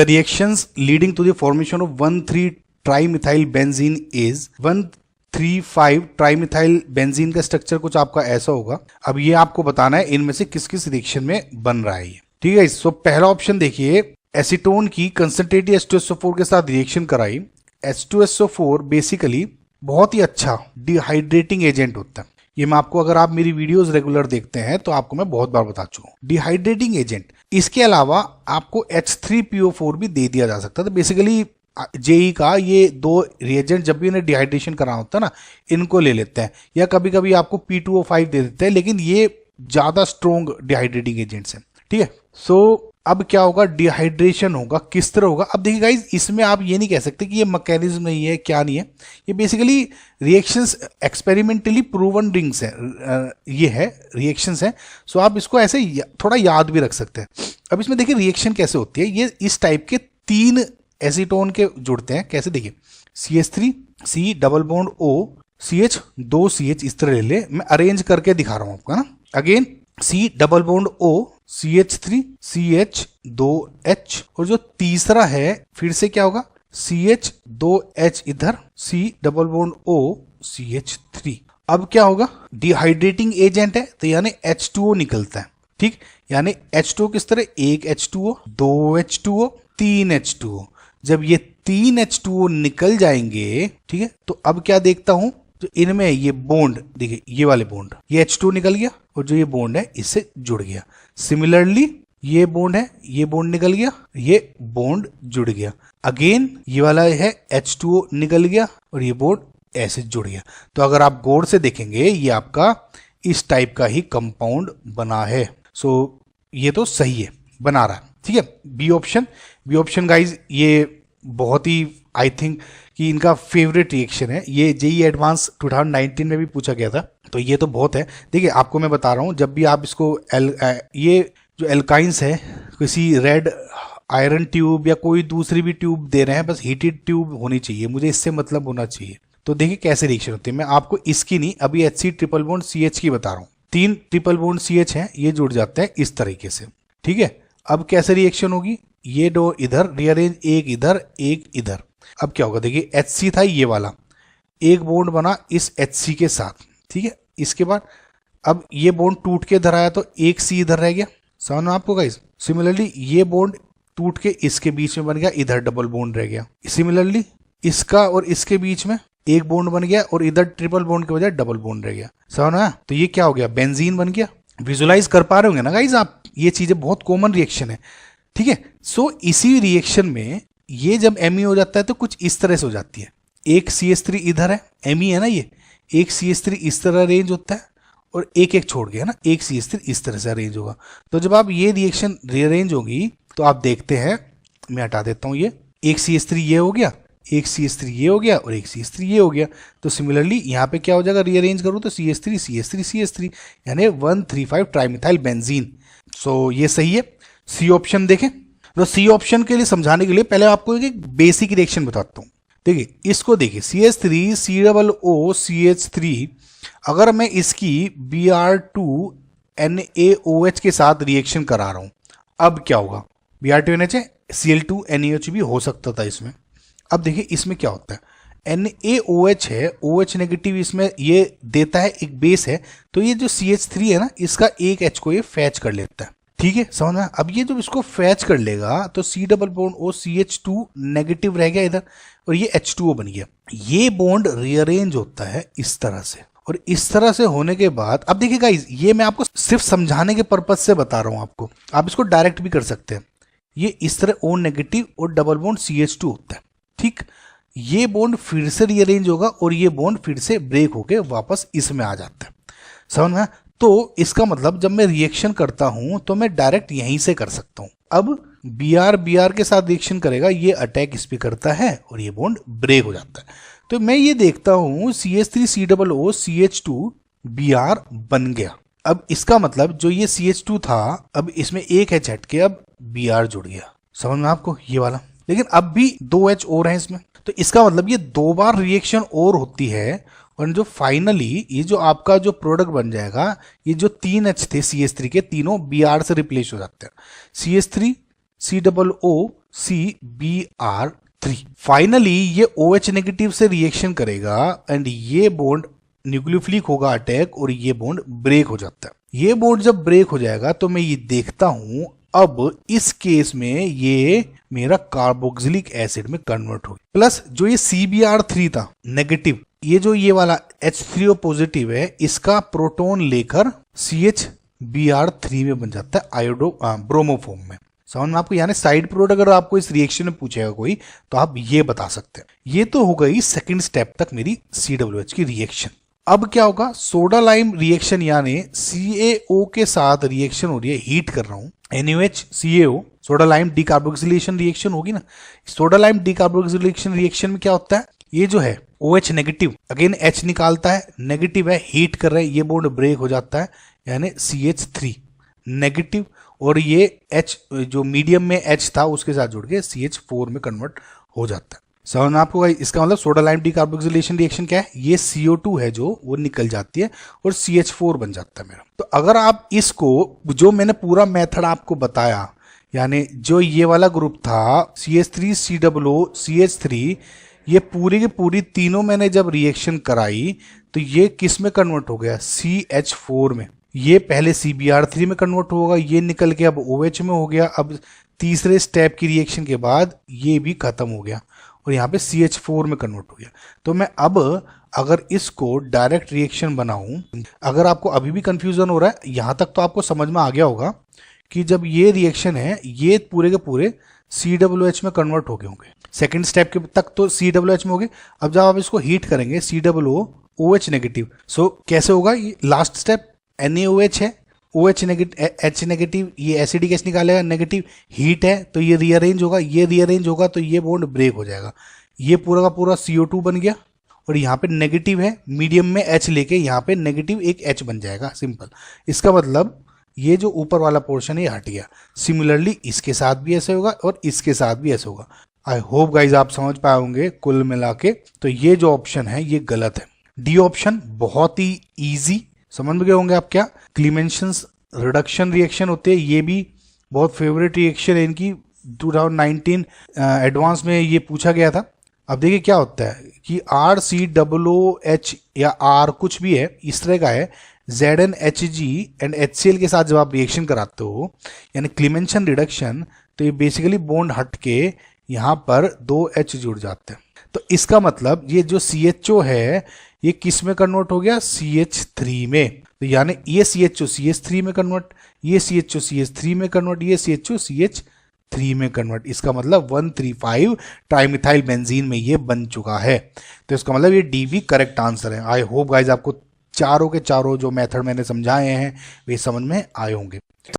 The reactions leading to the formation of 1,3-trimethyl benzene is 1,3,5-trimethyl benzene का structure कुछ आपका ऐसा होगा। अब ये आपको बताना है इनमें से किस किस रिएक्शन में बन रहा है ये, ठीक है। सो पहला ऑप्शन देखिए, एसीटोन की कंसंट्रेटेड H2SO4 के साथ रिएक्शन कराई। H2SO4 बेसिकली बहुत ही अच्छा डिहाइड्रेटिंग एजेंट होता है। ये मैं आपको, अगर आप मेरी वीडियोस रेगुलर देखते हैं तो आपको मैं बहुत बार बता चुका हूँ, डिहाइड्रेटिंग एजेंट। इसके अलावा आपको H3PO4 भी दे दिया जा सकता है। तो बेसिकली जेई का ये दो रिएजेंट जब भी इन्हें डिहाइड्रेशन कराना होता है ना, इनको ले लेते हैं, या कभी कभी आपको P2O5 दे देते हैं, लेकिन ये ज्यादा स्ट्रॉन्ग डिहाइड्रेटिंग एजेंट्स हैं, ठीक है। सो अब क्या होगा, डिहाइड्रेशन होगा, किस तरह होगा। अब देखिए गाइज, इसमें आप ये नहीं कह सकते कि ये मैकेनिज्म नहीं है, क्या नहीं है। ये basically reactions experimentally proven rings है, ये है रिएक्शंस है। सो आप इसको ऐसे थोड़ा याद भी रख सकते हैं। अब इसमें देखिए रिएक्शन कैसे होती है। ये इस टाइप के 3 एसीटोन के जुड़ते हैं। कैसे, देखिए CH3 C double bond O CH 2 CH, इस तरह ले ले, मैं अरेंज करके दिखा रहा हूं आपको ना। Again C double bond O CH3 CH 2H, और जो तीसरा है फिर से क्या होगा, CH 2H इधर, C double bond O CH3। अब क्या होगा, डिहाइड्रेटिंग एजेंट है तो यानी H2O निकलता है, ठीक। यानी H2O किस तरह, एक H2O, 2 H2O, 3 H2O। जब ये 3 H2O निकल जाएंगे, ठीक है, तो अब क्या देखता हूं, तो इनमें ये बॉन्ड देखिए, ये वाले बॉन्ड, ये H2 निकल गया और जो ये बॉन्ड है इससे जुड़ गया। सिमिलरली ये बॉन्ड है, ये बॉन्ड निकल गया, ये बॉन्ड जुड़ गया। अगेन ये वाला है H2O निकल गया और ये बॉन्ड ऐसे जुड़ गया। तो अगर आप गौर से देखेंगे ये आपका इस टाइप का ही कंपाउंड बना है। सो ये तो सही है, बना रहा है, ठीक है। बी ऑप्शन गाइज ये बहुत ही, आई थिंक कि इनका फेवरेट रिएक्शन है। ये जेई एडवांस 2019 में भी पूछा गया था, तो ये तो बहुत है। देखिए आपको मैं बता रहा हूँ, जब भी आप इसको ये जो एल्काइंस है, किसी रेड आयरन ट्यूब या कोई दूसरी भी ट्यूब दे रहे हैं, बस हीटेड ट्यूब होनी चाहिए, मुझे इससे मतलब होना चाहिए। तो देखिए कैसे रिएक्शन होती है। मैं आपको इसकी नहीं, अभी HC ट्रिपल बॉन्ड CH की बता रहा हूँ। 3 ट्रिपल बॉन्ड CH हैं, ये जुड़ जाते हैं इस तरीके से, ठीक है। अब कैसे रिएक्शन होगी, ये दो इधर रीअरेंज, एक इधर एक इधर। अब क्या होगा, देखिए HC था ये वाला, एक बॉन्ड बना इस HC के साथ, ठीक है। इसके बाद अब ये बॉन्ड टूट के इधर आया तो एक C इधर रह गया, समझ में आपको गाइस। सिमिलरली ये बॉन्ड टूट के इसके बीच में बन गया, इधर डबल बॉन्ड रह गया। सिमिलरली इसका और इसके बीच में एक बॉन्ड बन गया और इधर ट्रिपल बॉन्ड के बजाय डबल बॉन्ड रह गया, समझ में। तो ये क्या हो गया, बेंजीन बन गया। विजुलाइज कर पा रहे होंगे ना गाइस आप, ये चीजें बहुत कॉमन रिएक्शन है, ठीक है। सो इसी रिएक्शन में ये जब Me हो जाता है तो कुछ इस तरह से हो जाती है। एक CH3 इधर है, Me है ना ये, एक CH3 इस तरह अरेंज होता है और एक एक छोड़ गया ना, एक CH3 इस तरह से अरेंज होगा। तो जब आप ये रिएक्शन रीअरेंज होगी तो आप देखते हैं, मैं हटा देता हूं, ये एक CH3 ये हो गया, एक CH3 ये हो गया और एक CH3 ये हो गया। तो सिमिलरली यहाँ पे क्या हो जाएगा, रीअरेंज करूँ तो CH3 CH3 CH3 यानी 1,3,5 ट्राइमिथाइल बेंजीन। सो ये सही है। सी ऑप्शन देखें, तो सी ऑप्शन के लिए समझाने के लिए पहले आपको एक बेसिक रिएक्शन बताता हूँ। देखिए इसको देखिए, CH3 COO CH3, अगर मैं इसकी Br2NaOH के साथ रिएक्शन करा रहा हूं, अब क्या होगा, Br2NH Cl2NaOH भी हो सकता था इसमें। अब देखिए इसमें क्या होता है, NaOH है, OH नेगेटिव इसमें ये देता है, एक बेस है, तो ये जो CH3 है ना, इसका एक H को ये फैच कर लेता है, ठीक है, समझना। अब ये जब इसको फैच कर लेगा तो C double bond O CH2 negative रह गया इधर और ये H2O बन गया। ये बॉन्ड रीअरेंज होता है इस तरह से, और इस तरह से होने के बाद अब देखिए गाइस, ये मैं आपको सिर्फ समझाने के पर्पज से बता रहा हूं आपको, आप इसको डायरेक्ट भी कर सकते हैं। ये इस तरह O नेगेटिव और डबल बॉन्ड CH2 होता है, ठीक। ये बॉन्ड फिर से रीअरेंज होगा और ये बॉन्ड फिर से ब्रेक होके वापस इसमें आ जाता है, समझ में। तो इसका मतलब जब मैं रिएक्शन करता हूं तो मैं डायरेक्ट यहीं से कर सकता हूं। अब Br के साथ रिएक्शन करेगा, ये अटैक इस पे करता है और ये बॉन्ड ब्रेक हो जाता है। तो मैं ये देखता हूं CH3 COO CH2 Br बन गया। अब इसका मतलब जो ये CH2 था, अब इसमें एक H हट के अब Br जुड़ गया, समझ में आपको, ये वाला। लेकिन अब भी 2 H और हैं इसमें, तो इसका मतलब ये 2 बार रिएक्शन और होती है, और जो फाइनली ये जो आपका जो प्रोडक्ट बन जाएगा, ये जो 3 H थे CH3 के, तीनों Br से रिप्लेस हो जाते हैं। CH3 COO CBr3। फाइनली ये OH नेगेटिव से रिएक्शन करेगा एंड ये बॉन्ड न्यूक्लियोफिलिक होगा अटैक और ये बॉन्ड ब्रेक हो जाता है। ये बॉन्ड जब ब्रेक हो जाएगा तो मैं ये देखता हूं अब इस केस में ये मेरा कार्बोक्सिलिक एसिड में कन्वर्ट हो, प्लस जो ये CBr3 था नेगेटिव, ये जो ये वाला H3O पॉजिटिव है इसका प्रोटॉन लेकर CHBr3 में बन जाता है आयोडो ब्रोमो फॉर्म में। समझ में आपको, यानी साइड प्रोडक्ट अगर आपको इस रिएक्शन में पूछेगा कोई तो आप ये बता सकते हैं। ये तो हो गई सेकंड स्टेप तक मेरी COOH की रिएक्शन। अब क्या होगा, सोडा लाइम रिएक्शन, यानी CaO के साथ रिएक्शन हो रही है, हीट कर रहा हूं NaOH CaO, soda lime decarboxylation reaction होगी ना। सोडा लाइम डिकार्बोक्सिलेशन रिएक्शन में क्या होता है, ये जो है OH नेगेटिव अगेन H निकालता है, नेगेटिव है, हीट कर रहे हैं, ये बॉन्ड ब्रेक हो जाता है यानी CH3 नेगेटिव, और ये H जो मीडियम में H था उसके साथ जुड़ के CH4 में कन्वर्ट हो जाता है। समझ में आपको, इसका मतलब सोडा लाइम डिकार्बोक्सिलेशन रिएक्शन क्या है, ये CO2 है जो वो निकल जाती है और CH4 बन जाता है मेरा। तो अगर आप इसको, जो मैंने पूरा मेथड आपको बताया, यानी जो ये वाला ग्रुप था CH3 COO CH3, ये पूरी की पूरी तीनों मैंने जब रिएक्शन कराई तो ये किस में कन्वर्ट हो गया, CH4 में। ये पहले CBr3 में कन्वर्ट होगा, ये निकल के अब OH में हो गया। अब तीसरे स्टेप की रिएक्शन के बाद ये भी खत्म हो गया और यहाँ पे CH4 में कन्वर्ट हो गया। तो मैं अब अगर इसको डायरेक्ट रिएक्शन बनाऊं, अगर आपको अभी भी कंफ्यूजन हो रहा है, यहाँ तक तो आपको समझ में आ गया होगा कि जब ये रिएक्शन है ये पूरे के पूरे COOH में कन्वर्ट हो गए होंगे। सेकेंड स्टेप के तक तो COOH में हो गए। अब जब आप इसको हीट करेंगे COOH नेगेटिव, सो कैसे होगा, ये लास्ट स्टेप NaOH है, OH नेगेटिव H नेगेटिव, ये एसिडिक एच निकालेगा नेगेटिव, हीट है तो ये रीअरेंज होगा, ये रीअरेंज होगा तो ये बॉन्ड ब्रेक हो जाएगा, ये पूरा का पूरा CO2 बन गया और यहाँ पे नेगेटिव है, मीडियम में H लेके यहाँ पे नेगेटिव एक H बन जाएगा, सिंपल। इसका मतलब ये जो ऊपर वाला पोर्शन है ये हट गया। सिमिलरली इसके साथ भी ऐसे होगा और इसके साथ भी ऐसे होगा। आई होप गाइज आप समझ पाए होंगे कुल मिला के। तो ये जो ऑप्शन है ये गलत है, डी ऑप्शन बहुत ही ईजी, समझ में गए होंगे आप क्या क्लीमेंशन रिडक्शन रिएक्शन होते हैं, ये भी बहुत फेवरेट रिएक्शन है इनकी, 2019 एडवांस में ये पूछा गया था। अब देखिए क्या होता है कि RCOOH या R कुछ भी है इस तरह का है, ZnHg एंड HCl के साथ जब आप रिएक्शन कराते हो यानी क्लीमेंशन रिडक्शन, तो ये बेसिकली बॉन्ड हट के यहाँ पर 2 H जुड़ जाते हैं। तो इसका मतलब ये जो CHO है ये किस में कन्वर्ट हो गया, CH3 में। तो यानी ये CHO CH3 में कन्वर्ट, ये CHO CH3 में कन्वर्ट, ये CHO CH3 में कन्वर्ट। इसका मतलब 135 ट्राइमिथाइल बेंजीन में ये बन चुका है। तो इसका मतलब ये डी भी करेक्ट आंसर है। आई होप गाइज आपको चारों के चारों जो मेथड मैंने समझाए हैं वे समझ में आए होंगे।